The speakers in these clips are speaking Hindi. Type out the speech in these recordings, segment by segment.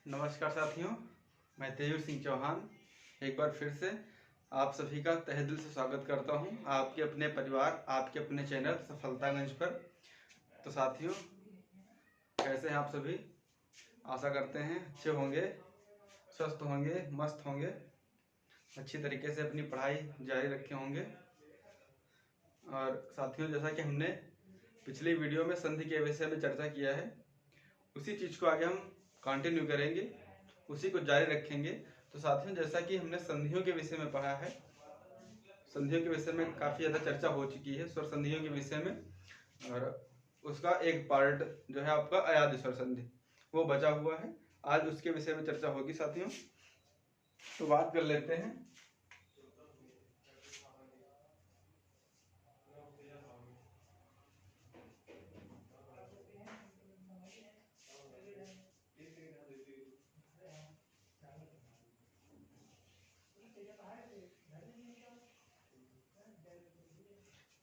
नमस्कार साथियों, मैं तेजू सिंह चौहान एक बार फिर से आप सभी का तहे दिल से स्वागत करता हूं आपके अपने परिवार, आपके अपने चैनल सफलतागंज पर। तो साथियों, कैसे हैं आप सभी? आशा करते हैं अच्छे होंगे, स्वस्थ होंगे, मस्त होंगे, अच्छी तरीके से अपनी पढ़ाई जारी रखे होंगे। और साथियों, जैसा कि हमने पिछली वीडियो में संधि के विषय में चर्चा किया है, उसी चीज़ को आगे हम कंटिन्यू करेंगे, उसी को जारी रखेंगे। तो साथियों, जैसा कि हमने संधियों के विषय में पढ़ा है, संधियों के विषय में काफ़ी ज़्यादा चर्चा हो चुकी है स्वर संधियों के विषय में, और उसका एक पार्ट जो है आपका अयाद स्वर संधि वो बचा हुआ है। आज उसके विषय में चर्चा होगी साथियों। तो बात कर लेते हैं।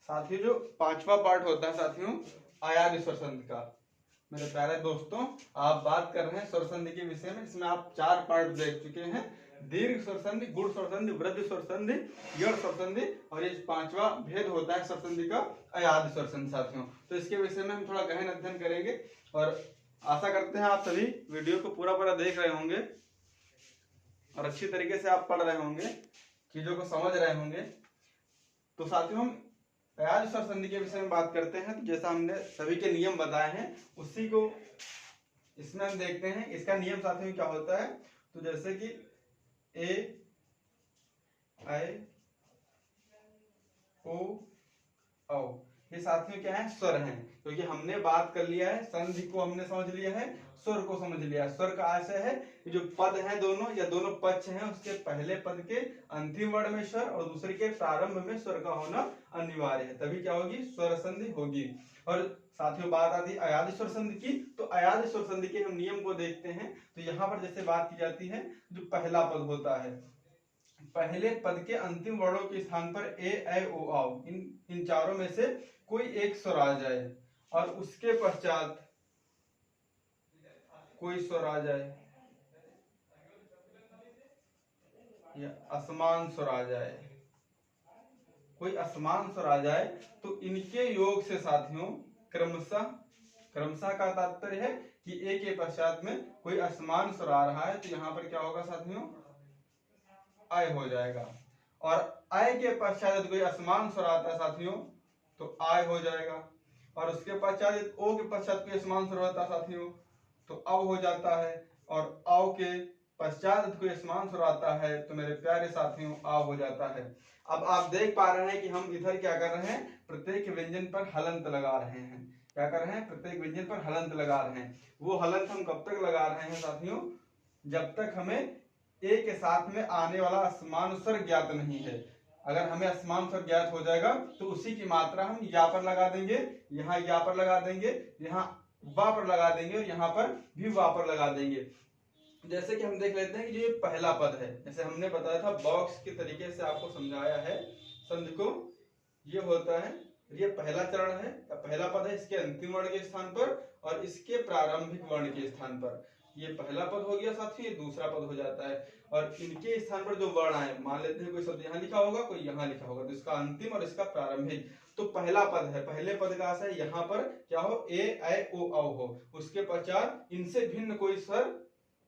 साथियों, जो पांचवा पार्ट होता है साथियों अयाद स्वर संधि का, मेरे प्यारे दोस्तों, आप बात कर रहे हैं स्वर संधि के विषय में, जिसमें आप 4 पार्ट देख चुके हैं। दीर्घ स्वर संधि, गुण स्वर संधि, वृद्धि स्वर संधि, यड़ स्वर संधि, और ये 5वां भेद होता है स्वर संधि का अयाद स्वर संधि साथियों। तो इसके विषय में हम थोड़ा गहन अध्ययन करेंगे और आशा करते हैं आप सभी वीडियो को पूरा देख रहे होंगे और अच्छी तरीके से आप पढ़ रहे होंगे, चीजों को समझ रहे होंगे। तो साथियों, हम अयाद स्वर संधि के विषय में बात करते हैं। तो जैसा हमने सभी के नियम बताए हैं, उसी को इसमें हम देखते हैं। इसका नियम साथियों क्या होता है? तो जैसे कि ए, आई, ओ, औ, ये साथियों क्या है? स्वर हैं। क्योंकि हमने बात कर लिया है, संधि को हमने समझ लिया है, स्वर को समझ लिया है। स्वर का आशय है कि जो पद हैं दोनों या दोनों पक्ष हैं, उसके पहले पद के अंतिम वर्ण में स्वर और दूसरे के प्रारंभ में स्वर का होना अनिवार्य है, तभी क्या होगी? स्वर संधि होगी। और साथियों, बात आती है अयाद स्वर संधि की। तो अयाद स्वर संधि के हम नियम को देखते हैं। तो यहाँ पर जैसे बात की जाती है, जो पहला पद होता है, पहले पद के अंतिम वर्णों के स्थान पर ए, ऐ, ओ, औ, इन चारों में से कोई एक स्वर आ जाए और उसके पश्चात कोई स्वर आ जाए या असमान स्वर आ जाए, कोई असमान स्वर आ जाए, तो इनके योग से साथियों क्रमशः का तात्पर्य है कि ए के पश्चात में कोई असमान स्वर आ रहा है, तो यहाँ पर क्या होगा साथियों? आय हो जाएगा। और आय के पश्चात कोई असमान स्वर आता है साथियों, तो आय हो जाएगा। और उसके पश्चात ओ के पश्चात कोई असमान स्वर होता है साथियों, तो अव हो जाता है। और अव के पश्चात कोई असमान स्वर आता है, तो मेरे प्यारे साथियों आव हो जाता है। अब आप देख पा रहे हैं कि हम इधर क्या कर रहे हैं? प्रत्येक व्यंजन पर हलंत लगा रहे हैं। क्या कर रहे हैं? प्रत्येक व्यंजन पर हलंत लगा रहे हैं। वो हलंत हम कब तक लगा रहे हैं साथियों? जब तक हमें ए के साथ में आने वाला असमान स्वर ज्ञात नहीं है। अगर हमें असमान स्वर ज्ञात हो जाएगा तो उसी की मात्रा हम या पर लगा देंगे, यहाँ या पर लगा देंगे, यहाँ वा पर लगा देंगे और यहाँ पर भी वा पर लगा देंगे। जैसे कि हम देख लेते हैं कि जो ये पहला पद है, जैसे हमने बताया था, बॉक्स के तरीके से आपको समझाया है संधि को। ये होता है, ये पहला चरण है या पहला पद है, इसके अंतिम वर्ण के स्थान पर और इसके प्रारंभिक वर्ण के स्थान पर। ये पहला पद हो गया साथियों, ये दूसरा पद हो जाता है। और इनके स्थान पर जो वर्ण आए, मान लेते हैं कोई शब्द यहाँ लिखा होगा, कोई यहाँ लिखा होगा, तो इसका अंतिम और इसका प्रारंभिक। तो पहला पद है, पहले पद का आशय यहाँ पर क्या हो? ए, ऐ, ओ, औ हो। उसके पश्चात इनसे भिन्न कोई स्वर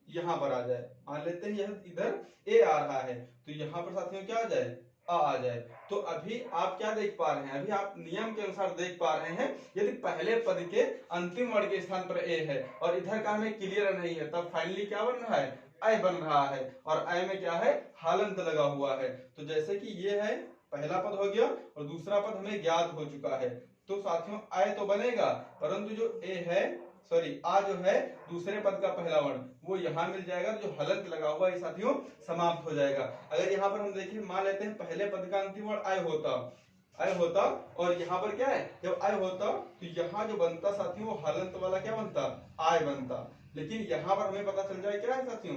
यहाँ पर आ जाए। मान लेते हैं यह इधर ए आ रहा है, तो यहाँ पर साथियों क्या आ जाए? आ जाए। तो अभी आप क्या देख पा रहे हैं? अभी आप नियम के अनुसार देख पा रहे हैं, यदि पहले पद के अंतिम वर्ण के स्थान पर ए है और इधर का हमें क्लियर नहीं है, तब फाइनली क्या बन रहा है? ऐ बन रहा है। और ऐ में क्या है? हालंत लगा हुआ है। तो जैसे कि ये है, पहला पद हो गया और दूसरा पद हमें ज्ञात हो चुका है, तो साथियों ऐ तो बनेगा, परंतु जो ए है, सॉरी आ जो है दूसरे पद का पहला वर्ण, वो यहाँ मिल जाएगा। जो हलंत लगा हुआ है साथियों समाप्त हो जाएगा। अगर यहाँ पर हम देखें, मान लेते हैं पहले पद का अंतिम वर्ण आय होता और यहाँ पर क्या है? जब आय होता तो यहाँ जो बनता साथियों, वो हलंत वाला क्या बनता? आय बनता। लेकिन यहाँ पर हमें पता चल जाए क्या है साथियों?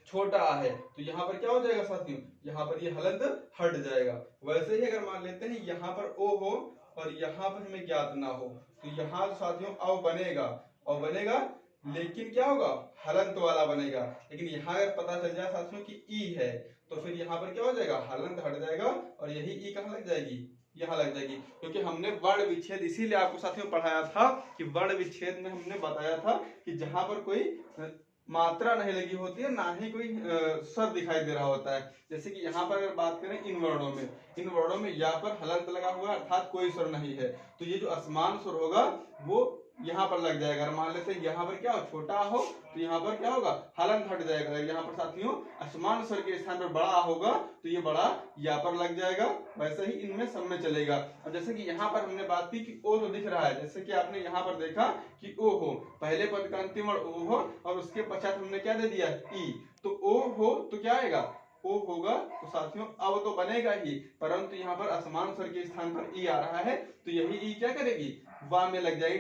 छोटा आ है, तो यहाँ पर क्या हो जाएगा साथियों? यहाँ पर ये हलंत हट जाएगा। वैसे ही अगर मान लेते हैं यहाँ पर ओ हो और यहाँ पर हमें ज्ञात ना हो, तो यहाँ साथियों अव बनेगा, और बनेगा लेकिन क्या होगा, हलंत वाला बनेगा। लेकिन यहाँ अगर पता चल जाए साथियों कि ई है, तो फिर यहाँ पर क्या हो जाएगा, हलंत हट जाएगा और यही ई कहाँ लग जाएगी, यहाँ लग जाएगी। क्योंकि हमने वर्ण विच्छेद इसीलिए आपको साथियों पढ़ाया था कि वर्ण विच्छेद में हमने बताया था कि जहां पर कोई मात्रा नहीं लगी होती है, ना ही कोई स्वर दिखाई दे रहा होता है। जैसे कि यहाँ पर अगर बात करें इन वर्णों में या पर हलंत लगा हुआ है अर्थात कोई स्वर नहीं है, तो ये जो असमान स्वर होगा वो यहाँ पर लग जाएगा। मान लेते हैं यहाँ पर क्या हो, छोटा हो, तो यहाँ पर क्या होगा, हलंत हट जाएगा। यहाँ पर साथियों असमान स्वर के स्थान पर बड़ा होगा तो ये बड़ा यहाँ पर लग जाएगा। वैसे ही इनमें सब में चलेगा। अब जैसे कि यहाँ पर हमने बात की कि ओ तो दिख रहा है, जैसे कि आपने यहाँ पर देखा कि ओ हो, पहले पद का अंतिम वर्ण ओ हो और उसके पश्चात हमने क्या दे दिया, ई। तो ओ हो तो क्या आएगा, ओ होगा। तो साथियों अब तो बनेगा ही, परंतु यहाँ पर असमान स्वर के स्थान पर ई आ रहा है, तो यही ई क्या करेगी, वा में लग जाएगी।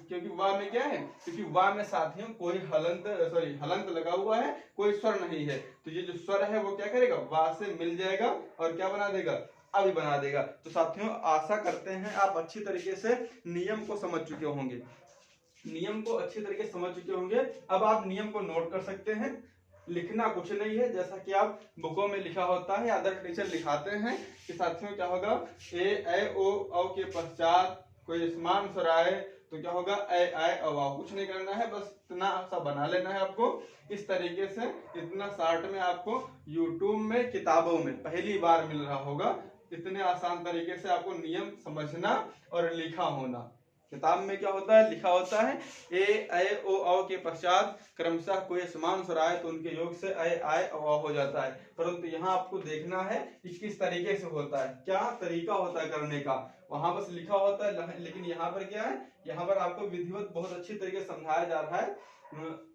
क्योंकि वा में क्या है, क्योंकि वा में साथियों कोई हलंत लगा हुआ है, कोई स्वर नहीं है। तो ये जो स्वर है वो क्या करेगा, वा से मिल जाएगा और क्या बना देगा, अभी बना देगा। तो साथियों आशा करते हैं आप अच्छी तरीके से नियम को समझ चुके होंगे, नियम को अच्छी तरीके से समझ चुके होंगे। अब आप नियम को नोट कर सकते हैं, लिखना कुछ नहीं है, जैसा कि आप बुकों में लिखा होता है, अदर टीचर लिखाते हैं कि साथियों क्या होगा, ए ओ औ के पश्चात कोई समान स्वर आए तो क्या होगा, ए औ। कुछ नहीं करना है, बस इतना सा बना लेना है आपको। इस तरीके से इतना शार्ट में आपको यूट्यूब में किताबों में पहली बार मिल रहा होगा। इतने आसान तरीके से आपको नियम समझना और लिखा होना। किताब में क्या होता है, लिखा होता है ए ओ औ के पश्चात क्रमशः कोई समान स्वर आए तो उनके योग से ए औ हो जाता है। परंतु यहाँ आपको देखना है कि किस तरीके से होता है, क्या तरीका होता है करने का, वहां बस लिखा होता है। लेकिन यहाँ पर क्या है, यहाँ पर आपको विधिवत बहुत अच्छी तरीके से समझाया जा रहा है,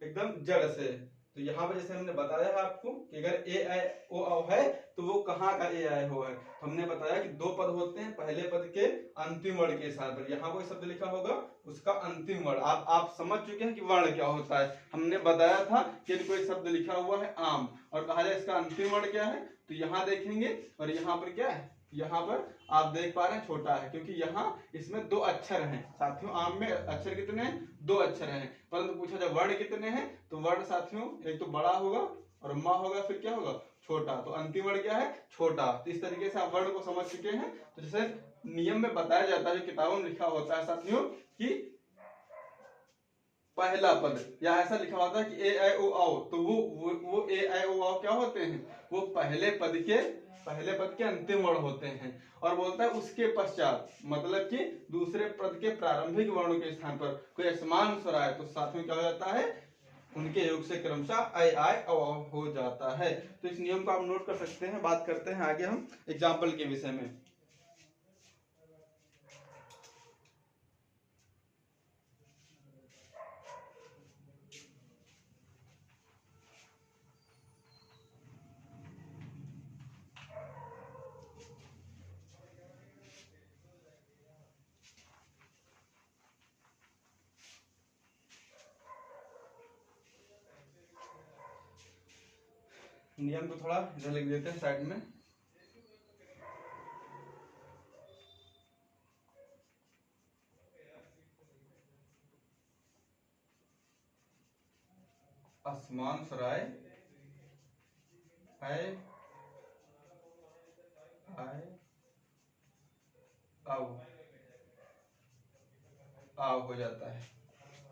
एकदम जड़ से। तो यहाँ पर जैसे हमने बताया है आपको कि अगर ए ओ औ है तो वो कहाँ का ए आई हो है। हमने बताया कि दो पद होते हैं, पहले पद के अंतिम वर्ण के साथ पर यहाँ कोई शब्द लिखा होगा उसका अंतिम वर्ण आप समझ चुके हैं कि वर्ण क्या होता है। हमने बताया था कि कोई शब्द लिखा हुआ है आम और कहा जाए इसका अंतिम वर्ण क्या है, तो यहाँ देखेंगे और यहाँ पर क्या है, यहाँ पर आप देख पा रहे हैं छोटा है, क्योंकि यहाँ इसमें दो अक्षर हैं। साथियों आम में अक्षर कितने हैं, दो अक्षर हैं, परंतु पूछा जाए वर्ण कितने हैं, तो वर्ण साथियों एक तो बड़ा होगा और माँ होगा, फिर क्या होगा, छोटा। तो अंतिम वर्ण क्या है, छोटा। तो इस तरीके से आप वर्ण को समझ चुके हैं। तो जैसे नियम में बताया जाता है, जो किताबों में लिखा होता है साथियों कि पहला पद या ऐसा लिखा होता है कि ए आई ओ आओ, तो वो ए आई ओ आओ क्या होते हैं, वो पहले पद के अंतिम वर्ण होते हैं। और बोलता है उसके पश्चात, मतलब कि दूसरे पद के प्रारंभिक वर्णों के स्थान पर कोई असमान स्वर आए तो साथ में क्या हो जाता है, उनके योग से क्रमशः आई आई हो जाता है। तो इस नियम को आप नोट कर सकते हैं। बात करते हैं आगे हम एग्जाम्पल के विषय में। नियम को थोड़ा इधर लिख देते हैं साइड में। असमान सराय आओ हो जाता है,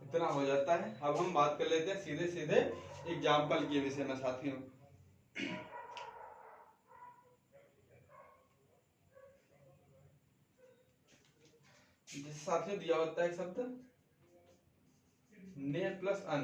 इतना हो जाता है। अब हम बात कर लेते हैं सीधे सीधे एग्जाम्पल के विषय में साथियों। जिस साथियों दिया होता है शब्द ने प्लस अन,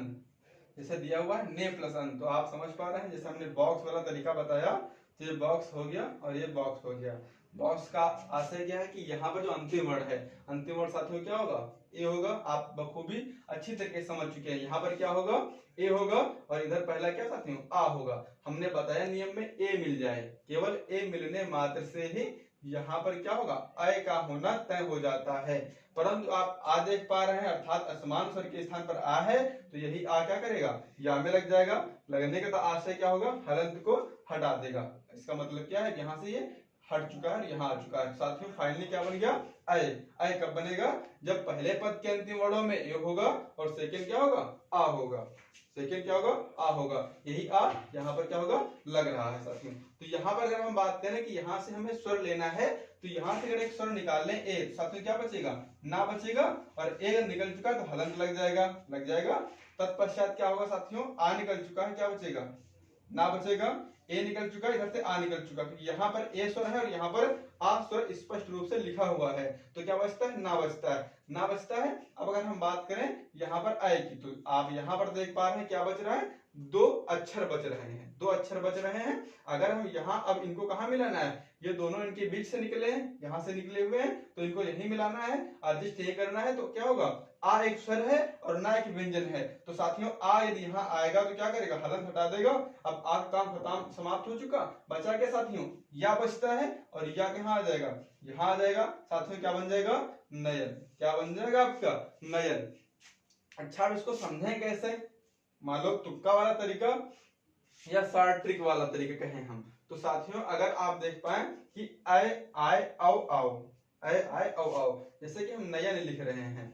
जैसे दिया हुआ है ने प्लस अन, तो आप समझ पा रहे हैं। जैसे हमने बॉक्स वाला तरीका बताया, तो ये बॉक्स हो गया और ये बॉक्स हो गया। बॉक्स का आशय क्या है कि यहाँ पर जो अंतिम वर्ण है, अंतिम वर्ण साथियों क्या होगा, ए होगा। आप बखूबी अच्छी तरीके से समझ चुके हैं। यहाँ पर क्या होगा, ए होगा और इधर पहला क्या साथियों, आ होगा। हमने बताया नियम में ए मिल जाए, केवल ए मिलने मात्र से ही यहाँ पर क्या होगा, अय का होना तय हो जाता है। परंतु आप आ देख पा रहे हैं, अर्थात असमान स्वर के स्थान पर आ है, तो यही आ क्या करेगा, या में लग जाएगा। लगने का आशय क्या होगा, हलंत को हटा देगा। इसका मतलब क्या है, यहाँ से ये हट चुका है, यहाँ आ चुका है। साथियों फाइनली क्या बन गया, अय। अय कब बनेगा? जब पहले पद के अंतिम वर्णों में ए होगा और सेकंड क्या होगा? आ होगा। सेकंड क्या होगा? आ होगा। यही आ यहाँ पर क्या होगा? लग रहा है साथियों। तो यहाँ पर अगर हम बात करें कि यहाँ से हमें स्वर लेना है, तो यहाँ से अगर एक स्वर निकाल लें ए, साथियों क्या बचेगा? ना बचेगा। और ए निकल चुका है तो हलंत लग जाएगा, लग जाएगा। तत्पश्चात क्या होगा साथियों? आ निकल चुका है, क्या बचेगा? ना बचेगा। ए निकल चुका है, इधर से आ निकल चुका, क्योंकि यहाँ पर ए स्वर है और यहाँ पर आ स्वर स्पष्ट रूप से लिखा हुआ है, तो क्या बचता है? ना बचता है, ना बचता है। अब अगर हम बात करें यहाँ पर आय की, तो आप यहाँ पर देख पा रहे हैं क्या बच रहा है? दो अक्षर बच रहे हैं, दो अक्षर बच रहे हैं। अगर हम यहाँ अब इनको कहाँ मिलाना है? ये दोनों इनके बीच से निकले हैं, यहाँ से निकले हुए हैं, तो इनको यही मिलाना है, एडजस्ट यही करना है। तो क्या होगा? आ एक स्वर है और ना एक व्यंजन है, तो साथियों आ यदि यहाँ आएगा तो क्या करेगा? हलंत हटा देगा। अब आ का काम खत्म, समाप्त हो चुका। बचा क्या साथियों? या बचता है, और या कहाँ आ जाएगा? यहाँ आ जाएगा। साथियों क्या बन जाएगा? नयन। क्या बन जाएगा आपका? नयन। अच्छा, अब इसको समझें कैसे? मान लो तुक्का वाला तरीका या शॉर्ट ट्रिक वाला तरीका कहें हम, तो साथियों अगर आप देख पाए कि आय आय औ आओ, आय आय औ आओ, जैसे कि हम नयन लिख रहे हैं,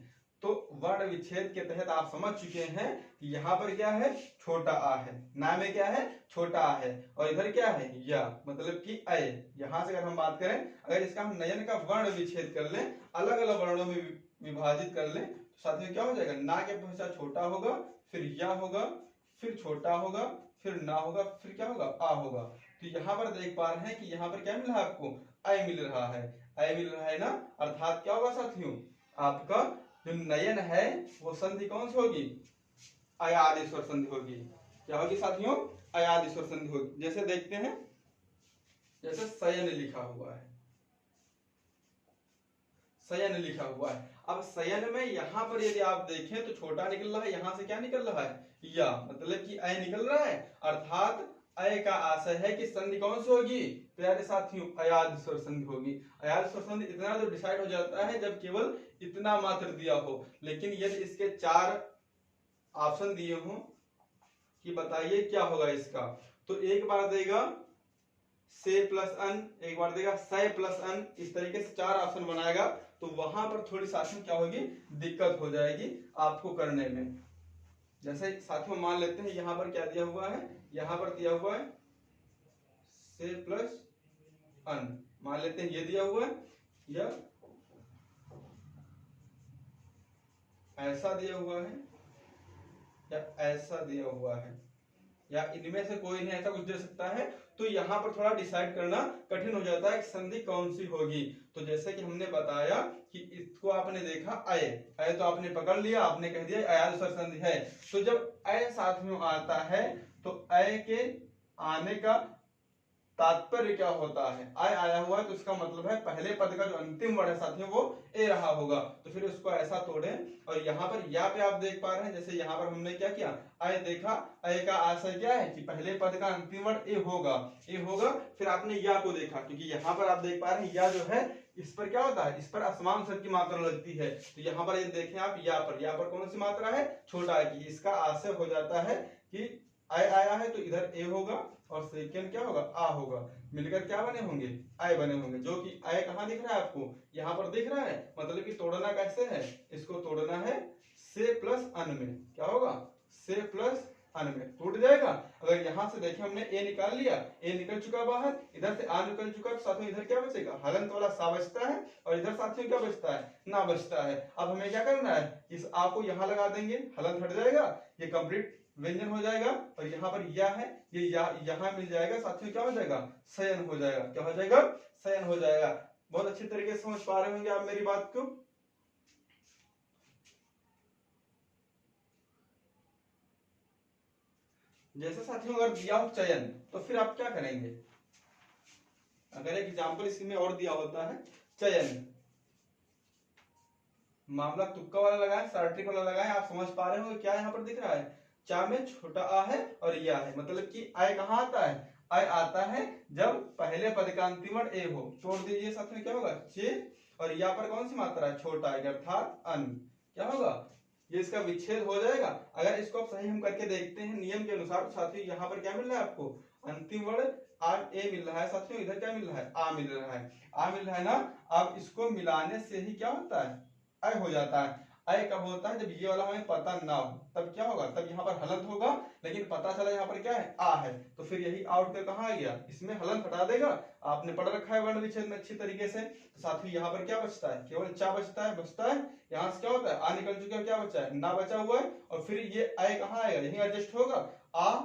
तो वर्ण विच्छेद के तहत आप समझ चुके हैं कि यहाँ पर क्या है? छोटा आ है। ना में क्या है? छोटा आ है। और इधर क्या है? या, मतलब कि अय। यहाँ से अगर हम बात करें, अगर इसका हम नयन का वर्ण विच्छेद कर लें, अलग अलग वर्णों में विभाजित कर लें, तो साथियों क्या हो जाएगा? ना के पश्चात छोटा होगा, फिर या होगा, फिर छोटा होगा, फिर ना होगा, फिर क्या होगा? आ होगा। तो यहाँ पर देख पा रहे हैं कि यहाँ पर क्या मिल रहा है आपको? अय मिल रहा है। अय मिल रहा है ना, अर्थात क्या होगा साथियों? आपका जो नयन है वो संधि कौन सी होगी? अयाद स्वर संधि होगी। क्या होगी साथियों? अयाद स्वर संधि होगी। जैसे देखते हैं, जैसे शयन लिखा हुआ है, शयन लिखा हुआ है। अब शयन में यहाँ पर यदि आप देखें तो छोटा निकल रहा है, यहाँ से क्या निकल रहा है? या, मतलब कि अय निकल रहा है, अर्थात अय का आशय है कि संधि कौन सी होगी प्यारे साथियों? अयाद स्वर संधि होगी। अयाद स्वर संधि इतना तो डिसाइड हो जाता है जब केवल इतना मात्र दिया हो, लेकिन यदि इसके चार ऑप्शन दिए हों कि बताइए क्या होगा इसका, तो एक बार देगा से प्लस अन, एक बार देगा सय प्लस अन, इस तरीके से चार ऑप्शन बनाएगा, तो वहां पर थोड़ी साथियों क्या होगी? दिक्कत हो जाएगी आपको करने में। जैसे साथियों मान लेते हैं यहाँ पर क्या दिया हुआ है? यहाँ पर दिया हुआ है से प्लस अन, मान लेते हैं ये दिया हुआ है, या ऐसा दिया हुआ है, या ऐसा दिया हुआ है, या इनमें से कोई नहीं, ऐसा कुछ दे सकता है। तो यहाँ पर थोड़ा डिसाइड करना कठिन हो जाता है कि संधि कौन सी होगी। तो जैसे कि हमने बताया कि इसको आपने देखा अय, अय तो आपने पकड़ लिया, आपने कह दिया अयाद स्वर संधि है। तो जब अय साथ में आता है तो अय के आने का तात्पर्य क्या होता है? आय आया हुआ है तो इसका मतलब है पहले पद का जो अंतिम वर्ण है साथियों वो ए रहा होगा, तो फिर उसको ऐसा तोड़ें। और यहाँ पर या पे आप देख पा रहे हैं, जैसे यहाँ पर हमने क्या किया? आय देखा, आय का आशय क्या है कि पहले पद का अंतिम वर्ण ए होगा, ए होगा। फिर आपने या को देखा, क्योंकि यहाँ पर आप देख पा रहे हैं या जो है इस पर क्या होता है? इस पर असमान स्वर की मात्रा लगती है। तो यहाँ पर ये देखें आप, या पर कौन सी मात्रा है? छोटा है, कि इसका आशय हो जाता है कि आय आया है तो इधर ए होगा और सेकंड क्या होगा? आ होगा, मिलकर क्या बने होंगे? आय बने होंगे। जो कि आय कहाँ दिख रहा है आपको? यहाँ पर दिख रहा है। मतलब कि तोड़ना कैसे है? इसको तोड़ना है से प्लस अन में। क्या होगा? से प्लस अन में टूट जाएगा। अगर यहाँ से देखें हमने ए निकाल लिया, ए निकल चुका बाहर, इधर से आ निकल चुका, तो साथियों इधर क्या बचेगा? हलंत वाला सा बचता है, और इधर साथियों क्या बचता है? ना बचता है। अब हमें क्या करना है? इस आ को यहाँ लगा देंगे, हलंत हट जाएगा, ये कंप्लीट व्यंजन हो जाएगा। और यहाँ पर या है, ये यहाँ मिल जाएगा साथियों, क्या हो जाएगा? शयन हो जाएगा। क्या हो जाएगा? शयन हो जाएगा। बहुत अच्छी तरीके से समझ पा रहे होंगे आप मेरी बात को। जैसे साथियों अगर दिया हो चयन, तो फिर आप क्या करेंगे? अगर एक एग्जाम्पल इसमें और दिया होता है चयन, मामला तुक्का वाला लगाए, सार्वत्रिक वाला लगाए, आप समझ पा रहे हो क्या यहाँ पर दिख रहा है? चा में छोटा आ है और या है, मतलब कि आय कहाँ आता है? आय आता है जब पहले पद का अंतिम वर्ण ए हो। तोड़ दीजिए साथ में, क्या होगा? चे, और या पर कौन सी मात्रा है? छोटा है, अर्थात अन। क्या होगा? ये इसका विच्छेद हो जाएगा। अगर इसको आप सही हम करके देखते हैं नियम के अनुसार, तो साथियों यहाँ पर क्या मिल रहा है आपको? अंतिम वर्ण आ ए मिल रहा है साथियों, इधर क्या मिल रहा है, आ मिल रहा है, आ मिल रहा है ना। अब इसको मिलाने से ही क्या होता है, अय हो जाता है। अय कब होता है, जब ये वाला हमें पता ना हो, तब क्या होगा, तब यहाँ पर हलंत होगा, लेकिन पता चला यहाँ पर क्या है, आ है, तो फिर यही आउट कर कहाँ आ गया, इसमें हलंत हटा देगा। आपने पढ़ रखा है वर्ण विच्छेद में अच्छी तरीके से। तो साथियों यहाँ पर क्या बचता है, केवल चा बचता है। यहाँ से क्या होता है, आ निकल चुका है, क्या बचा है, ना बचा हुआ है, और फिर ये अय कहाँ आएगा, यही एडजस्ट होगा, आ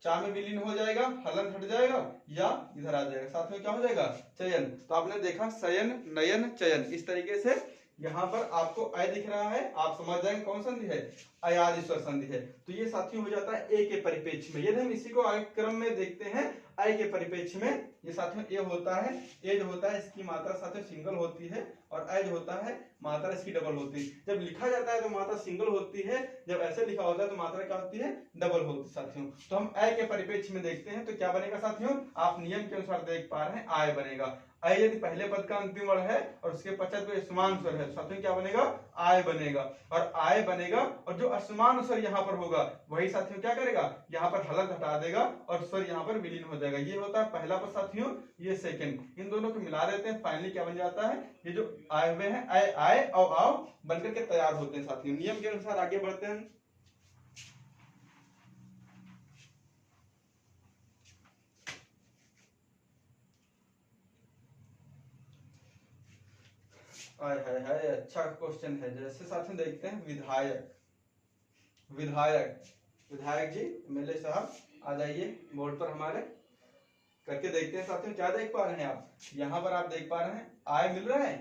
चा में विलीन हो जाएगा, हलन हट जाएगा, या इधर आ जाएगा, साथ में क्या हो जाएगा, चयन। तो आपने देखा शयन नयन चयन, इस तरीके से यहाँ पर आपको अय दिख रहा है, आप समझ जाएंगे कौन संधि है, अयादि स्वर संधि है। तो ये साथियों हो जाता है ए के परिपेक्ष में। यदि हम इसी को आगे क्रम में देखते हैं, अय के परिपेक्ष में ये साथियों ए होता है, ए जो होता है इसकी मात्रा साथियों सिंगल होती है, और अय जो होता है मात्रा इसकी डबल होती है। जब लिखा जाता है तो मात्रा सिंगल होती है, जब ऐसे लिखा होता है तो मात्रा क्या होती है, डबल होती है साथियों। तो हम अय के परिपेक्ष में देखते हैं तो क्या बनेगा साथियों, आप नियम के अनुसार देख पा रहे हैं, आय बनेगा। अय यदि पहले पद का अंतिम वर्ण है और उसके पश्चात कोई असमान स्वर है, साथियों क्या बनेगा, आय बनेगा। और आय बनेगा, और जो असमान स्वर यहाँ पर होगा वही साथियों क्या करेगा, यहाँ पर हलंत हटा देगा और स्वर यहाँ पर विलीन हो जाएगा। ये होता है पहला पद साथियों, ये सेकंड। इन दोनों को मिला देते हैं, फाइनली क्या बन जाता है, ये जो आए हुए हैं आय आय और आओ बनकर के तैयार होते हैं साथियों। नियम के अनुसार आगे बढ़ते हैं। हाय हाय हाय, अच्छा क्वेश्चन है। जैसे साथियों देखते हैं विधायक, विधायक विधायक जी एमएलए साहब आ जाइए बोर्ड पर हमारे, करके देखते हैं साथियों। क्या देख पा रहे हैं आप, यहाँ पर आप देख पा रहे हैं आय मिल रहा है,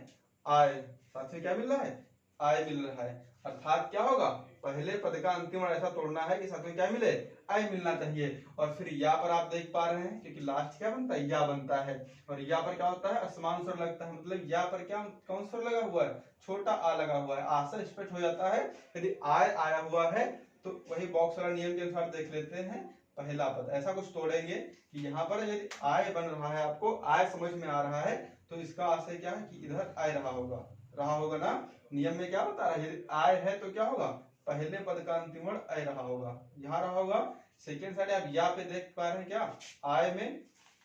आय साथियों क्या मिल रहा है, आय मिल रहा है। अर्थात क्या होगा, पहले पद का अंतिम वर्ण ऐसा तोड़ना है कि साथियों क्या मिले, आय मिलना चाहिए। और फिर या पर आप देख पा रहे हैं, क्योंकि लास्ट क्या बनता है, या बनता है, और या पर क्या होता है, असमान स्वर लगता है। मतलब या पर क्या कौन स्वर लगा हुआ है, छोटा आ लगा हुआ है, आ से स्पष्ट हो जाता है। यदि आय आया हुआ है तो वही बॉक्स वाला नियम के अनुसार देख लेते हैं, पहला पद ऐसा कुछ तोड़ेंगे कि यहाँ पर यदि आय बन रहा है, आपको आय समझ में आ रहा है, तो इसका आशय क्या है कि इधर आय रहा होगा ना। नियम में क्या बता रहा है, यदि आय है तो क्या होगा, पहले पद का अंतिम वर्ण आय रहा होगा, यहाँ रहा होगा। सेकेंड साइड आप या पे देख पा रहे हैं, क्या आय में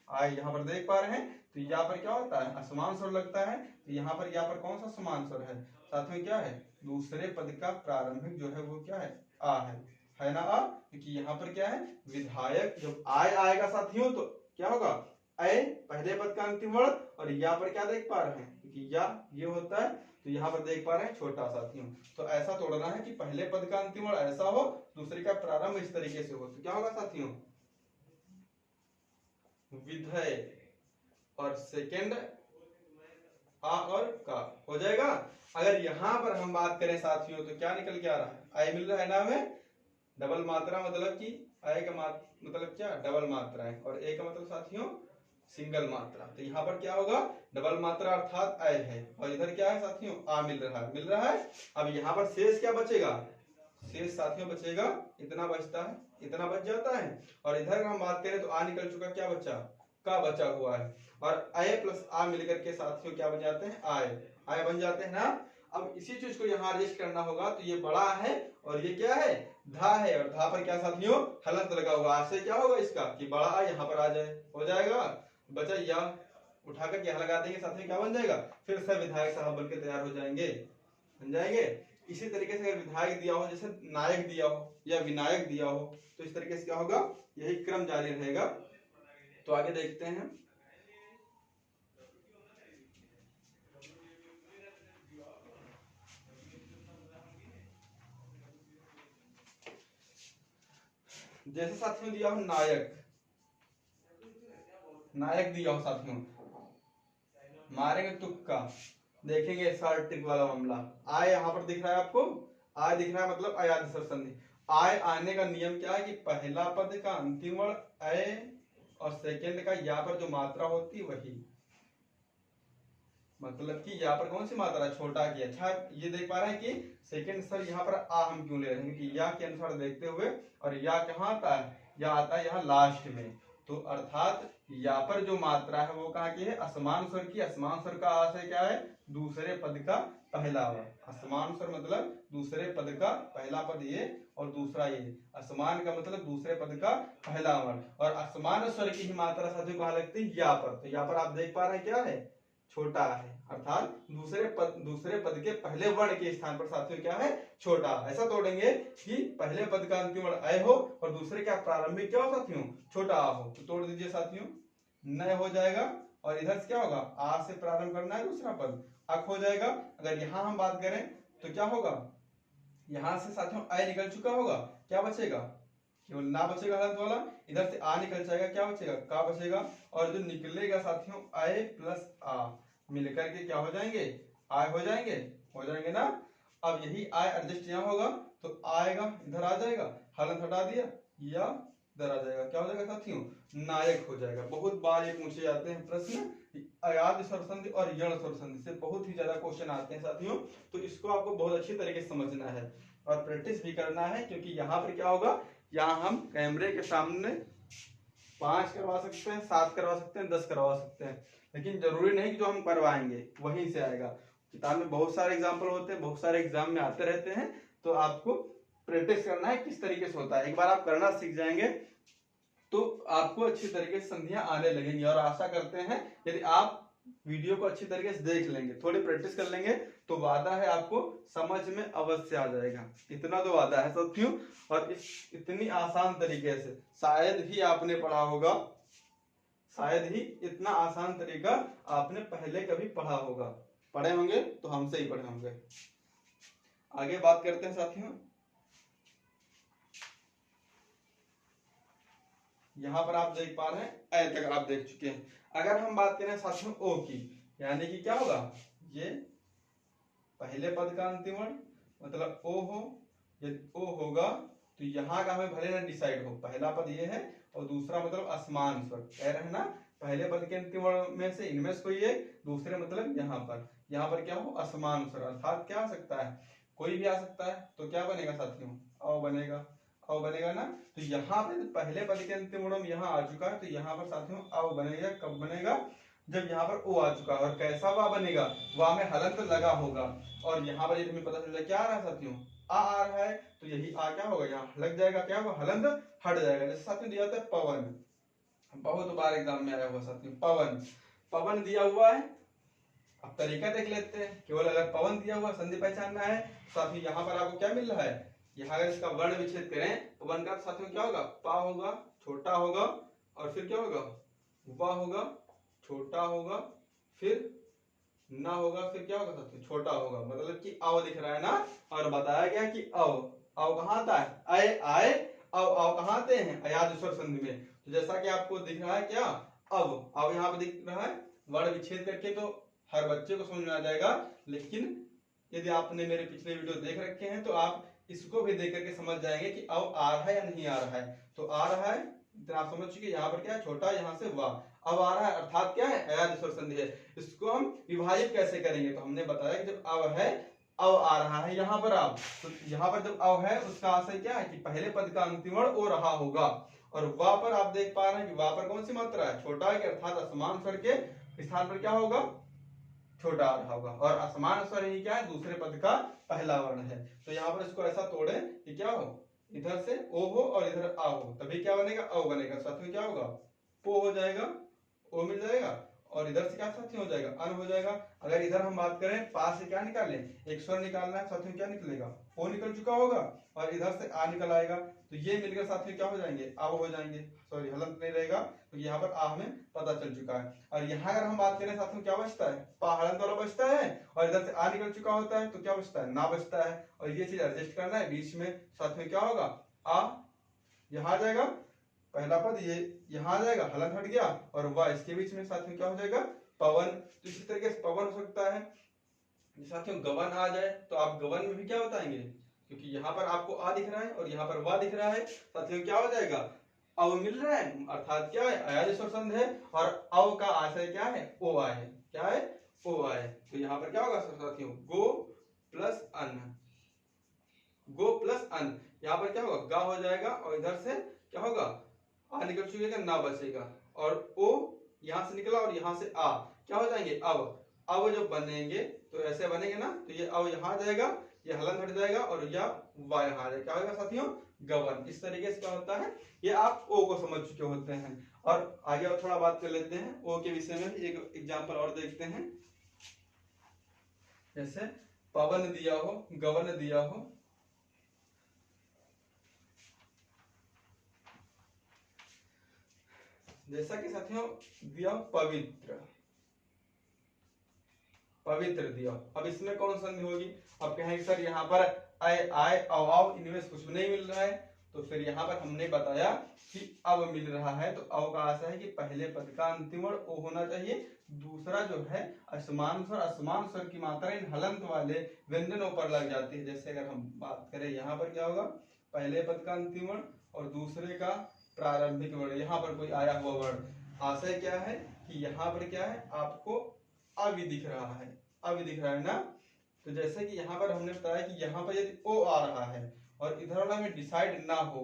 आय यहाँ पर देख पा रहे हैं, तो यहाँ पर क्या होता है, असमान स्वर लगता है। तो यहाँ पर या पर कौन सा समान स्वर है, साथ में क्या है, दूसरे पद का प्रारंभिक जो है वो क्या है, आ है ना आ, क्योंकि यहाँ पर क्या है विधायक, जब आय आएगा साथियों तो क्या होगा, अय पहले पद का अंतिम वर्ण, और यहाँ पर क्या देख पा रहे हैं, क्योंकि या ये होता है, तो यहाँ पर देख पा रहे हैं छोटा साथियों। तो ऐसा तोड़ना है कि पहले पद का अंतिम वर्ण ऐसा हो, दूसरे का प्रारंभ इस तरीके से हो, तो क्या होगा साथियों, विधेय, और सेकेंड आ और का हो जाएगा। अगर यहाँ पर हम बात करें साथियों तो क्या निकल के आ रहा है, आय मिल रहा है ना हमें, डबल मात्रा, मतलब कि आय का मतलब क्या, डबल मात्रा है, और ए का मतलब साथियों सिंगल मात्रा। तो यहाँ पर क्या होगा, डबल मात्रा अर्थात आय है, और इधर क्या है साथियों, आ मिल रहा है। अब यहाँ पर शेष क्या बचेगा, शेष साथियों बचेगा, इतना बचता है, इतना बच जाता है। और इधर हम बात करें तो आ निकल चुका, क्या बचा, का बचा हुआ है, और आय प्लस आ मिलकर के साथियों क्या बन जाते हैं, आय बन जाते हैं ना। अब इसी चीज को यहाँ एडजस्ट करना होगा, तो ये बड़ा है और ये क्या है, धा है, और धा पर क्या साथियों हलंत लगा हुआ, आशय क्या होगा इसका कि बड़ा आ यहाँ पर आ जाए, हो जाएगा। बचा या उठाकर यहाँ लगा देंगे साथियों, क्या बन जाएगा, फिर से विधायक साहब बनकर तैयार हो जाएंगे, बन जाएंगे। इसी तरीके से अगर विधायक दिया हो, जैसे नायक दिया हो या विनायक दिया हो, तो इस तरीके से क्या होगा, यही क्रम जारी रहेगा। तो आगे देखते हैं। जैसे साथियों दिया हो नायक, नायक दिया हो साथियों, मारेंगे तुक्का, देखेंगे शॉर्ट ट्रिक वाला मामला। आय यहाँ पर दिख रहा है आपको, आय दिख रहा है, मतलब अयाद स्वर संधि। आय आने का नियम क्या है कि पहला पद का अंतिम वर्ण अय और सेकंड का यहाँ पर जो मात्रा होती है वही, मतलब कि यहाँ पर कौन सी मात्रा, छोटा की। अच्छा ये देख पा रहे हैं कि सेकंड सर यहाँ पर आ हम क्यों ले रहे हैं, क्योंकि या के अनुसार देखते हुए, और या कहाँ आता है, या आता है यहाँ लास्ट में। तो अर्थात यहाँ पर जो मात्रा है वो कहाँ की है, असमान स्वर की। असमान स्वर का आशय क्या है, दूसरे पद का पहला वर्ण। असमान स्वर मतलब दूसरे पद का पहला पद ये और दूसरा ये। असमान का मतलब दूसरे पद का पहला वर्ण। और असमान स्वर की ही मात्रा साथियों कहाँ लगती है? यहाँ पर। तो यहाँ पर आप देख पा रहे हैं क्या है? छोटा है, अर्थात दूसरे पद के पहले वर्ण के स्थान पर साथियों क्या है? छोटा। ऐसा तोड़ेंगे कि पहले पद का अंतिम वर्ण अय हो और दूसरे का प्रारंभिक क्या हो साथियों? छोटा आ हो। तो तोड़ दीजिए साथियों, न हो जाएगा और इधर से क्या होगा? आ से प्रारंभ करना है दूसरा पद, अक हो जाएगा। अगर यहाँ हम बात करें तो क्या होगा? यहां से साथियों अय निकल चुका होगा, क्या बचेगा? केवल ना बचेगा हलंत वाला। इधर से आ निकल जाएगा, क्या बचेगा? का बचेगा। और जो निकलेगा साथियों अय प्लस आ मिलकर के क्या हो जाएंगे? आय हो जाएंगे ना। अब यही आय एडजस्ट यहाँ होगा तो आएगा, इधर आ जाएगा, हलंत हटा दिया या इधर आ जाएगा, क्या हो जाएगा साथियों? नायक हो जाएगा। बहुत बार ये पूछे जाते हैं प्रश्न, अयाद स्वर संधि और यण स्वर संधि से बहुत ही ज्यादा क्वेश्चन आते हैं साथियों। तो इसको आपको बहुत अच्छी तरीके से समझना है और प्रैक्टिस भी करना है, क्योंकि यहाँ पर क्या होगा? यहाँ हम कैमरे के सामने 5 करवा सकते हैं, 7 करवा सकते हैं, 10 करवा सकते हैं, लेकिन जरूरी नहीं कि जो हम करवाएंगे वहीं से आएगा। किताब में बहुत सारे एग्जाम्पल होते हैं, बहुत सारे एग्जाम में आते रहते हैं। तो आपको प्रैक्टिस करना है किस तरीके से होता है। एक बार आप करना सीख जाएंगे तो आपको अच्छी तरीके से संधियां आने लगेंगी। और आशा करते हैं यदि आप वीडियो को अच्छी तरीके से देख लेंगे, थोड़ी प्रैक्टिस कर लेंगे, तो वादा है आपको समझ में अवश्य आ जाएगा। इतना तो वादा है साथियों। और इतनी आसान तरीके से शायद ही आपने पढ़ा होगा, शायद ही इतना आसान तरीका आपने पहले कभी पढ़ा होगा। पढ़े होंगे तो हमसे ही पढ़े होंगे। आगे बात करते हैं साथियों। यहां पर आप देख पा रहे हैं अय तक आप देख चुके हैं। अगर हम बात करें साथियों ओ की, यानी कि क्या होगा? ये पहले पद का अंतिम वर्ण मतलब ओ हो। यदि ओ होगा तो यहाँ का हमें भले ना डिसाइड हो, पहला पद ये है और दूसरा मतलब असमान स्वर। कह रहे हैं ना, पहले पद के अंतिम वर्ण में से इनमें से कोई एक, दूसरे मतलब यहाँ पर क्या हो? असमान स्वर। अर्थात क्या आ सकता है? कोई भी आ सकता है। तो क्या बनेगा साथियों? अ बनेगा। अ बनेगा ना। तो यहाँ पे पहले पद के अंतिम वर्ण यहाँ आ चुका है, तो यहाँ पर साथियों अ बनेगा। कब बनेगा? जब यहाँ पर ओ आ चुका है। और कैसा वा बनेगा? वा में हलंत लगा होगा। और यहाँ पर यदि हमें पता चल जाए क्या आ रहा है साथियों? आ रहा है, तो यही आ क्या होगा? यहाँ लग जाएगा, क्या होगा? हलंत हट जाएगा। जैसे साथियों दिया होता है पवन, बहुत बार एग्जाम में आया हुआ साथियों, पवन। पवन दिया हुआ है, अब तरीका देख लेते हैं। केवल अगर पवन दिया हुआ संधि पहचानना है साथियों, यहाँ पर आपको क्या मिल रहा है? यहाँ अगर इसका वर्ण विच्छेद करें तो वन का साथियों क्या होगा? पा होगा, छोटा होगा, और फिर क्या होगा? वा होगा, छोटा होगा, फिर ना होगा, फिर क्या होगा साथियों? छोटा होगा। मतलब कि अव दिख रहा है ना। और बताया गया कि अव कहाँ आता है? अय आए अव कहाँ आते हैं? अयाद स्वर संधि में। तो जैसा कि आपको दिख रहा है क्या? अव यहाँ पे दिख रहा है। वर्ण विच्छेद करके तो हर बच्चे को समझ में आ जाएगा, लेकिन यदि आपने मेरे पिछले वीडियो देख रखे हैं तो आप इसको भी देख करके समझ जाएंगे कि अव आ रहा है या नहीं आ रहा है। तो आ रहा है, इतना आप समझ चुके। यहाँ पर क्या है? छोटा, यहाँ से वाह। अब आ रहा है अर्थात क्या है? अयाद स्वर संधि है। इसको हम विभाजित कैसे करेंगे? तो हमने बताया कि जब अव है, अव आ रहा है यहाँ पर आप, तो यहाँ पर जब अव है उसका आशय क्या है? कि पहले पद का अंतिम वर्ण ओ रहा होगा। और वा पर आप देख पा रहे हैं कि वा पर कौन सी मात्रा है? छोटा है, अर्थात असमान स्वर के स्थान पर क्या होगा? छोटा आ रहा होगा। और असमान स्वर ही क्या है? दूसरे पद का पहला वर्ण है। तो यहाँ पर इसको ऐसा तोड़े कि क्या हो? इधर से ओ हो और इधर आ हो, तभी क्या बनेगा? अ बनेगा। साथ में क्या होगा? पो हो जाएगा, ओ मिल जाएगा, और इधर से क्या साथी हो जाएगा? अन हो जाएगा। अगर इधर हम बात करें पा से क्या निकालें? एक स्वर निकालना है, साथियों क्या निकलेगा? ओ निकल चुका होगा, और इधर से आ निकल आएगा। तो ये मिलकर साथियों क्या हो जाएंगे? अब हो जाएंगे। सॉरी, हलंत नहीं रहेगा, तो यहाँ पर आ हमें पता चल चुका है। और यहाँ अगर हम बात करें साथियों क्या बचता है? पा हलंत वाला बचता है, और इधर से आ निकल चुका होता है, तो क्या बचता है? ना बचता है। और ये चीज एडजस्ट करना है बीच में। साथियों क्या होगा? आ यहाँ आ जाएगा, पहला पद ये यहाँ आ जाएगा, हलंत हट गया, और वाह इसके बीच में साथियों क्या हो जाएगा? पवन। तो इसी तरीके से पवन हो सकता है। साथियों गवन आ जाए तो आप गवन में भी क्या बताएंगे? क्योंकि यहाँ पर आपको आ दिख रहा है और यहाँ पर वाह दिख रहा है, साथियों क्या हो जाएगा? अव मिल रहा है, अर्थात क्या है? अयाद स्वर संधि है, और अव का आशय क्या है? ओ आए। क्या है? ओ आए। तो यहाँ पर क्या होगा साथियों? गो प्लस अन, गो प्लस अन। यहाँ पर क्या होगा? गा हो जाएगा, और इधर से क्या होगा? आ निकल चुकेगा, ना बचेगा, और ओ यहां से निकला और यहां से आ क्या हो जाएंगे? अब जब बनेंगे तो ऐसे बनेंगे ना, तो ये अव यहाँ आ जाएगा, ये हलंत हट जाएगा और या वा यहाँ आ जाएगा, क्या होगा साथियों, गवन। इस तरीके से क्या होता है, ये आप ओ को समझ चुके होते हैं। और आगे और थोड़ा बात कर लेते हैं ओ के विषय में, एक एग्जांपल और देखते हैं। जैसे पवन दिया हो, गवन दिया हो, जैसा कि साथियों दिया पवित्र, पवित्र दिया। अब इसमें कौन संधि होगी, अब कहेंगे सर यहाँ पर आय आय अव इनमें कुछ नहीं मिल रहा है, तो फिर यहाँ पर हमने बताया कि अब मिल रहा है, तो अब का आशा है कि पहले पद का अंतिम वर्ण ओ होना चाहिए, दूसरा जो है असमान स्वर की मात्रा इन हलंत वाले व्यंजनों पर लग जाती है। जैसे अगर हम बात करें यहाँ पर क्या होगा, पहले पद का अंतिम वर्ण और दूसरे का प्रारंभिक वर्ण, यहाँ पर कोई आया हुआ वर्ण। आशय क्या है कि यहाँ पर क्या है, आपको अभी दिख रहा है, अभी दिख रहा है ना। तो जैसे कि यहाँ पर हमने बताया कि यहाँ पर यदि ओ आ रहा है और इधर वाला में डिसाइड ना हो,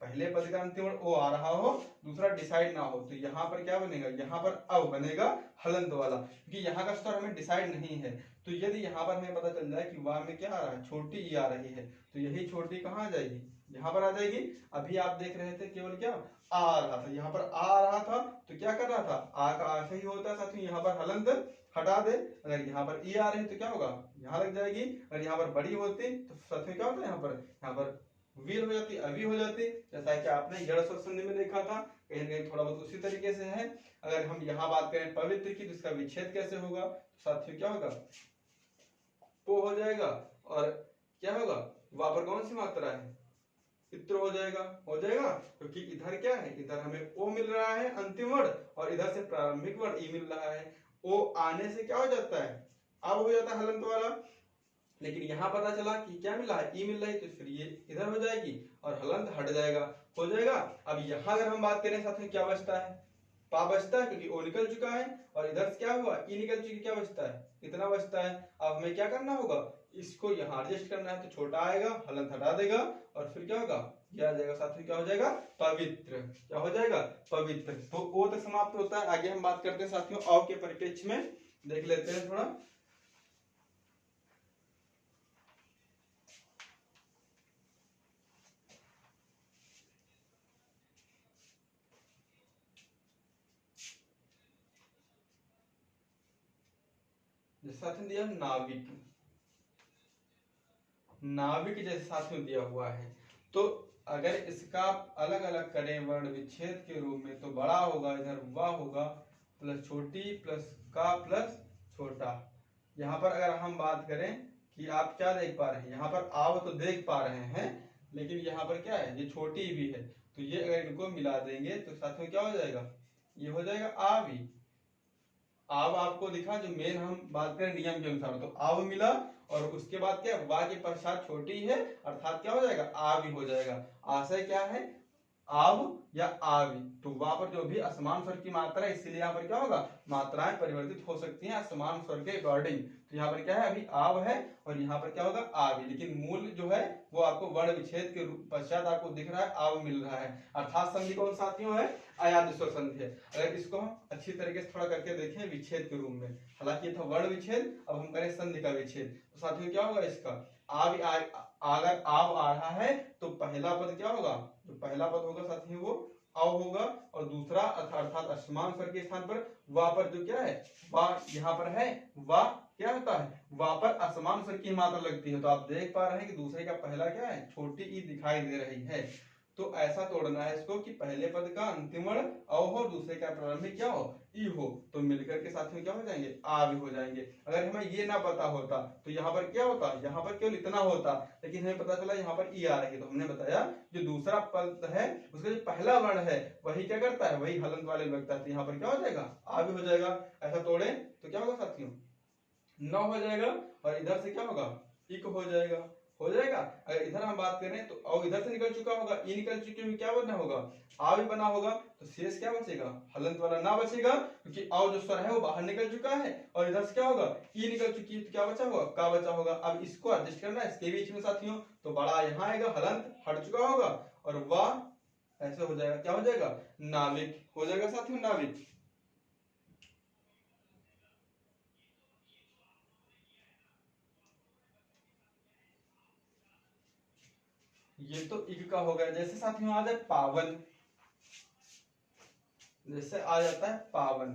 पहले पद का अंतिम वर्ण ओ आ रहा हो, दूसरा डिसाइड ना हो, तो यहाँ पर क्या बनेगा, यहाँ पर अव बनेगा हलंत वाला, क्योंकि यहाँ का स्वर हमें डिसाइड नहीं है। तो यदि यहाँ पर हमें पता चल जाए कि वाह में क्या आ रहा है, छोटी ई आ रही है, तो यही छोटी कहाँ आ जाएगी, यहाँ पर आ जाएगी। अभी आप देख रहे थे केवल क्या आ रहा था, यहाँ पर आ रहा था, तो क्या कर रहा था, आ का आशा ही होता है साथियों, यहाँ पर हलंत हटा दे। अगर यहाँ पर ई आ रही है तो क्या होगा, यहाँ लग जाएगी। अगर यहाँ पर बड़ी होती तो साथियों क्या होता है, यहाँ पर वीर हो जाती, अभी हो जाती, जैसा कि आपने जड़ स्वर संधि में देखा था, कहीं ना कहीं थोड़ा बहुत उसी तरीके से है। अगर हम यहाँ बात करें पवित्र की, तो इसका विच्छेद कैसे होगा, तो साथियों क्या होगा, पो हो जाएगा, और क्या होगा, वहां पर कौन सी मात्रा है, पितृ हो जाएगा, क्योंकि इधर क्या है, इधर हमें ओ मिल रहा है अंतिम वर्ण, और इधर से प्रारंभिक वर्ण ई मिल रहा है। ओ आने से क्या हो जाता है, अब हो जाता है हलंत वाला, लेकिन यहाँ पता चला कि क्या मिला है, ई मिल रही, तो फिर ये इधर हो जाएगी और हलंत हट जाएगा, हो जाएगा। अब यहाँ अगर हम बात करें साथ में क्या बचता है, पा बचता है, क्योंकि ओ निकल चुका है, और इधर से क्या हुआ, ई निकल चुकी, क्या बचता है, इतना बचता है। अब हमें क्या करना होगा, इसको यहाँ एडजस्ट करना है, तो छोटा आएगा, हलंत हटा देगा, और फिर क्या होगा, ये आ जाएगा साथ में, क्या हो जाएगा, पवित्र, क्या हो जाएगा, पवित्र। तो ओ तक समाप्त होता है। आगे हम बात करते हैं साथियों अव के परिप्रेक्ष्य में, देख लेते हैं थोड़ा। साथियों दिया नाविक, नाविक जैसे साथियों दिया हुआ है, तो अगर इसका अलग अलग करें वर्ण विच्छेद के रूप में, तो बड़ा होगा, इधर वा होगा प्लस छोटी प्लस का प्लस छोटा। यहाँ पर अगर हम बात करें कि आप क्या देख पा रहे हैं, यहाँ पर आव तो देख पा रहे हैं, लेकिन यहाँ पर क्या है, ये छोटी भी है, तो ये अगर इनको मिला देंगे तो साथियों क्या हो जाएगा, ये हो जाएगा आवी। आव आपको दिखा, जो मेन हम बात करें नियम के अनुसार, तो आव मिला, और उसके बाद क्या, वा के पश्चात छोटी है, अर्थात क्या हो जाएगा, आ भी हो जाएगा। आशय क्या है, आव या आवी, तो वहां पर जो भी असमान स्वर की मात्रा है, इसीलिए यहाँ पर क्या होगा, मात्राएं परिवर्तित हो सकती हैं असमान स्वर के अकॉर्डिंग। तो यहाँ पर क्या है, अभी आव है, और यहाँ पर क्या होगा, आवी, लेकिन मूल जो है वो आपको वर्ण विच्छेद के पश्चात आपको दिख रहा है, आव मिल रहा है, अर्थात संधि कौन साथियों है, अयाद स्वर संधि है। अगर इसको हम अच्छी तरीके से थोड़ा करके देखें विच्छेद के रूप में, हालांकि ये था वर्ण विच्छेद, अब हम करें संधि का विच्छेद, तो साथियों क्या होगा, इसका अगर आव आ रहा है तो पहला पद क्या होगा, जो पहला पद होगा साथियों वो अव होगा, और दूसरा अर्थात असमान स्वर के स्थान पर वा पर जो क्या है, वा यहाँ पर है, वा क्या होता है, वा पर असमान स्वर की मात्रा लगती है। तो आप देख पा रहे हैं कि दूसरे का पहला क्या है, छोटी ई दिखाई दे रही है। तो ऐसा तोड़ना है इसको कि पहले पद का अंतिम वर्ण अव हो, दूसरे का प्रारंभिक क्या हो, ई हो, तो मिलकर के साथ में क्या हो जाएंगे, आ भी हो जाएंगे। अगर हमें ये ना पता होता तो यहाँ पर क्या होता, यहाँ पर केवल इतना होता, लेकिन हमें पता चला यहाँ पर ई आ रही है, तो हमने बताया जो दूसरा पद है उसका जो पहला वर्ण है वही क्या करता है, वही हलंत वाले लगता है, तो यहाँ पर क्या हो जाएगा, आ भी हो जाएगा। ऐसा तोड़े तो क्या होगा साथियों, 9 हो जाएगा, और इधर से क्या होगा, इक हो जाएगा, हो जाएगा। अगर इधर हम बात करें तो अव इधर से निकल चुका होगा, ई निकल चुकी होगी, क्या बना होगा, आ भी बना होगा, तो शेष क्या बचेगा, हलंत वाला ना बचेगा, क्योंकि अव जो स्वर है वो बाहर निकल चुका है, और इधर से क्या होगा, ई निकल चुकी है, तो क्या बचा होगा, का बचा होगा। अब इसको एडजस्ट करना है इसके बीच में साथियों, तो बड़ा यहाँ आएगा, हलंत हट चुका होगा, और वाह ऐसे हो जाएगा, क्या हो जाएगा, नाविक हो जाएगा साथियों, नाविक। ये तो इक का हो गया। जैसे साथियों आ जाए पावन, जैसे आ जाता है पावन,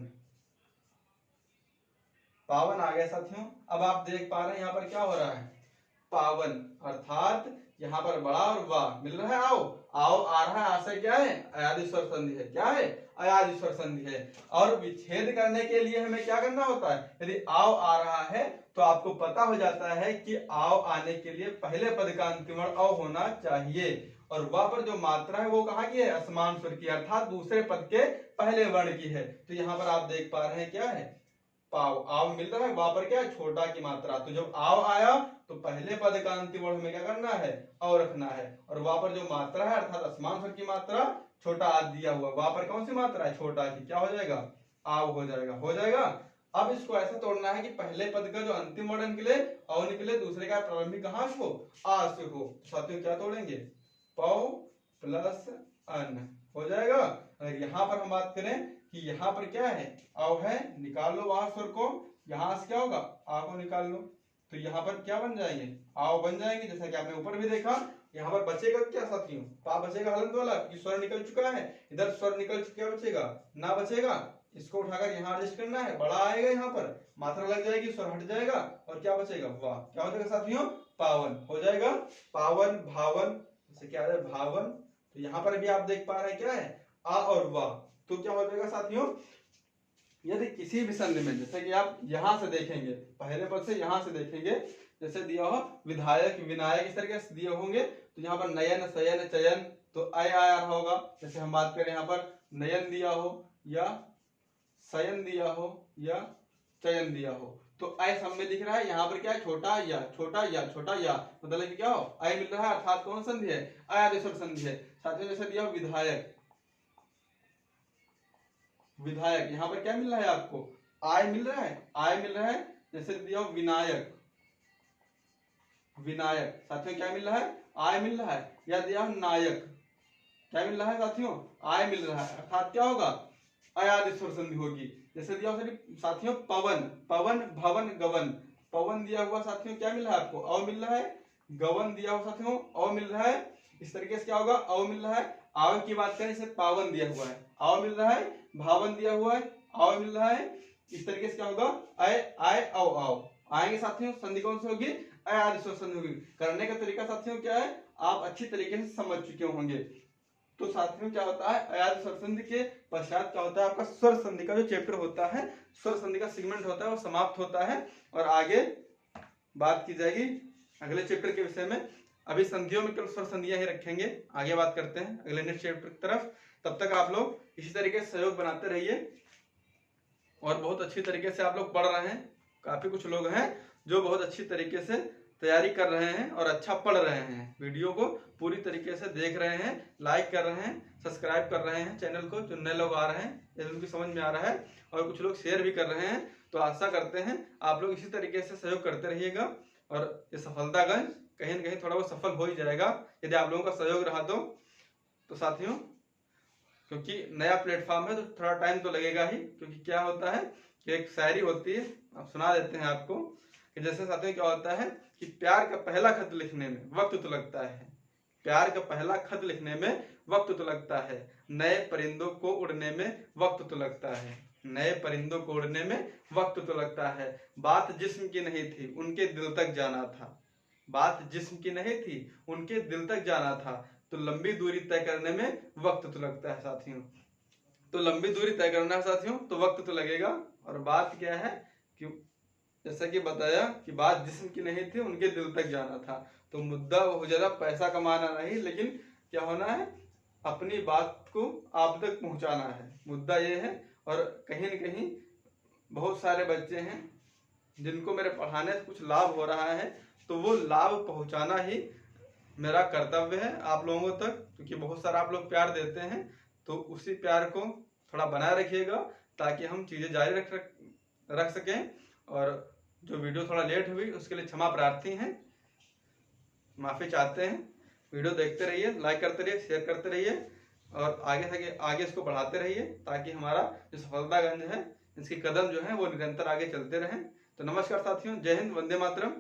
पावन आ गया साथियों। अब आप देख पा रहे हैं यहाँ पर क्या हो रहा है, पावन, अर्थात यहाँ पर बड़ा और वाह मिल रहा है। आओ आओ आ रहा है, आशय क्या है, अयादि स्वर संधि है। क्या है, अयादि स्वर संधि है। और विच्छेद करने के लिए हमें क्या करना होता है, यदि आओ आ रहा है तो आपको पता हो जाता है कि आओ आने के लिए पहले पद का अंतिम वर्ण अ होना चाहिए, और वह पर जो मात्रा है वो कहाँ की है, असमान स्वर की, अर्थात दूसरे पद के पहले वर्ण की है। तो यहाँ पर आप देख पा रहे हैं क्या है, पाव, आव मिल रहा है, वहां पर क्या है, छोटा की मात्रा। तो जब आव आया तो पहले पद का अंतिम वर्ण में क्या करना है, अ रखना है, और वहां पर जो मात्रा है अर्थात असमान स्वर की मात्रा छोटा आ दिया हुआ, वहां पर कौन सी मात्रा है, छोटा की, क्या हो जाएगा, आव हो जाएगा, हो जाएगा। अब इसको ऐसा तोड़ना है कि पहले पद का जो अंतिम वर्ण निकले अ निकले, दूसरे का प्रारंभिक कहां से हो, आ से हो। साथियों क्या तोड़ेंगे, पौ प्लस अन हो जाएगा। अगर यहाँ पर हम बात करें कि यहाँ पर क्या है, अव है, निकाल लो बाहर स्वर को, यहाँ से क्या होगा, आ को निकाल लो, तो यहाँ पर क्या बन जाएंगे, आव बन जाएंगे। जैसा कि आपने ऊपर भी देखा, यहाँ पर बचेगा क्या साथियों, पा बचेगा हलंत वाला, कि स्वर निकल चुका है, इधर स्वर निकल क्या बचेगा, ना बचेगा। इसको उठाकर यहाँ एडजस्ट करना है, बड़ा आएगा, यहाँ पर मात्रा लग जाएगी, स्वर हट जाएगा, और क्या बचेगा, वाह, क्या हो जाएगा साथियों, पावन हो जाएगा। पावन भावन, जैसे क्या है भावन, तो यहाँ पर भी आप देख पा रहे हैं क्या है, आ और वाह, तो क्या हो जाएगा साथियों, यदि किसी भी संधि में, जैसे कि आप यहां से देखेंगे, पहले पद से यहां से देखेंगे, जैसे दिया हो विधायक विनायक, इस तरीके से दिए होंगे, तो यहाँ पर नयन शयन चयन, तो आय आ रहा होगा। जैसे हम बात करें यहाँ पर नयन दिया हो या शयन दिया हो या चयन दिया हो, तो अय सब में दिख रहा है। यहाँ पर क्या है, छोटा या छोटा या छोटा या, मतलब कि क्या हो, अय मिल रहा है, अर्थात कौन संधि है, अयादि स्वर संधि है। साथियों जैसे दिया विधायक, विधायक, यहाँ पर क्या मिल रहा है आपको, आय मिल रहा है, आय मिल रहा है। जैसे दिया विनायक, विनायक, साथियों क्या मिल रहा है, आय मिल रहा है। या दिया नायक, क्या मिल रहा है साथियों, आय मिल रहा है, अर्थात क्या होगा, अयादि स्वर संधि होगी। जैसे दिया साथियों पवन, पवन भवन गवन, पवन दिया हुआ साथियों क्या मिल रहा है आपको, अ मिल रहा है, गवन दिया हुआ साथियों अ मिल रहा है। इस तरीके से क्या होगा, अ मिल रहा है। आव की बात करें, इसे पावन दिया हुआ है, अ मिल रहा है, भावन दिया हुआ है, अ मिल रहा है। इस तरीके से क्या होगा, आय आय औ आओ आएंगे साथियों, संधि कौन सी होगी, अयादि स्वर संधि होगी। करने का तरीका साथियों क्या है, आप अच्छी तरीके से समझ चुके होंगे। तो साथियों क्या होता है, अयादि स्वर संधि के पश्चात क्या होता है, आपका स्वर संधि का जो चैप्टर होता है, स्वर संधि का सेगमेंट होता है, वो समाप्त होता है, और आगे बात की जाएगी अगले चैप्टर के विषय में। अभी संधियों में केवल स्वर संधियां ही रखेंगे, आगे बात करते हैं अगले नेक्स्ट चैप्टर की तरफ। तब तक आप लोग इसी तरीके से सहयोग बनाते रहिए, और बहुत अच्छी तरीके से आप लोग पढ़ रहे हैं। काफी कुछ लोग हैं जो बहुत अच्छी तरीके से तैयारी कर रहे हैं और अच्छा पढ़ रहे हैं, वीडियो को पूरी तरीके से देख रहे हैं, लाइक कर रहे हैं, सब्सक्राइब कर रहे हैं चैनल को, जो नए लोग आ रहे हैं यदि उनकी समझ में आ रहा है, और कुछ लोग शेयर भी कर रहे हैं। तो आशा करते हैं आप लोग इसी तरीके से सहयोग करते रहिएगा, और ये सफलतागंज कहीं न कहीं थोड़ा बहुत सफल हो ही जाएगा यदि आप लोगों का सहयोग रहा तो साथियों, क्योंकि नया प्लेटफॉर्म है तो थोड़ा टाइम तो लगेगा ही। क्योंकि क्या होता है कि एक शायरी होती है, आप सुना देते हैं आपको, कि जैसे साथियों क्या होता है कि प्यार का पहला खत लिखने में वक्त तो लगता है, प्यार का पहला खत लिखने में वक्त तो लगता है, नए परिंदों को उड़ने में वक्त तो लगता है, नए परिंदों को उड़ने में वक्त तो लगता है। बात जिस्म की नहीं थी उनके दिल तक जाना था, बात जिस्म की नहीं थी उनके दिल तक जाना था, तो लंबी दूरी तय करने में वक्त तो लगता है साथियों। तो लंबी दूरी तय करना है साथियों, तो वक्त तो लगेगा। और बात क्या है कि जैसा कि बताया कि बात जिस्म की नहीं थी उनके दिल तक जाना था, तो मुद्दा बहुत ज्यादा पैसा कमाना नहीं, लेकिन क्या होना है, अपनी बात को आप तक पहुंचाना है, मुद्दा ये है। और कहीं न कहीं बहुत सारे बच्चे हैं जिनको मेरे पढ़ाने से कुछ लाभ हो रहा है, तो वो लाभ पहुंचाना ही मेरा कर्तव्य है आप लोगों तक, क्योंकि बहुत सारा आप लोग प्यार देते हैं। तो उसी प्यार को थोड़ा बनाए रखिएगा, ताकि हम चीज़ें जारी रख सकें। और जो वीडियो थोड़ा लेट हुई उसके लिए क्षमा प्रार्थी हैं, माफ़ी चाहते हैं। वीडियो देखते रहिए, लाइक करते रहिए, शेयर करते रहिए, और आगे इसको बढ़ाते रहिए, ताकि हमारा जो सफलतागंज है इसके कदम जो है वो निरंतर आगे चलते रहें। तो नमस्कार साथियों, जय हिंद, वंदे मातरम।